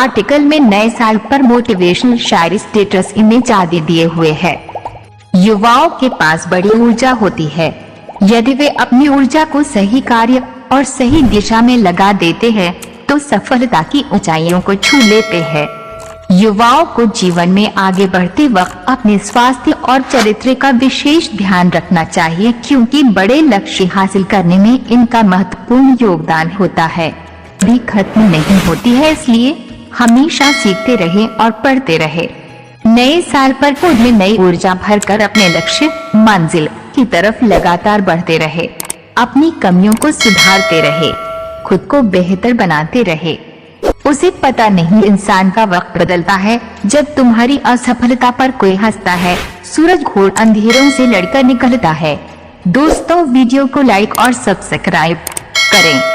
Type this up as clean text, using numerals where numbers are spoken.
Article में नए साल पर मोटिवेशनल शायरी स्टेटस इमेज आदि दिए हुए है। युवाओं के पास बड़ी ऊर्जा होती है। यदि वे अपनी ऊर्जा को सही कार्य और सही दिशा में लगा देते हैं तो सफलता की ऊंचाइयों को छू लेते हैं। युवाओं को जीवन में आगे बढ़ते वक्त अपने स्वास्थ्य और चरित्र का विशेष ध्यान रखना चाहिए, क्योंकि बड़े लक्ष्य हासिल करने में इनका महत्वपूर्ण योगदान होता है। भी खत्म नहीं होती है, इसलिए हमेशा सीखते रहे और पढ़ते रहे। नए साल पर खुद में नई ऊर्जा भरकर अपने लक्ष्य मंजिल की तरफ लगातार बढ़ते रहे। अपनी कमियों को सुधारते रहे, खुद को बेहतर बनाते रहे। उसे पता नहीं इंसान का वक्त बदलता है जब तुम्हारी असफलता पर कोई हंसता है। सूरज घोर अंधेरों से लड़कर निकलता है। दोस्तों, वीडियो को लाइक और सब्सक्राइब करें।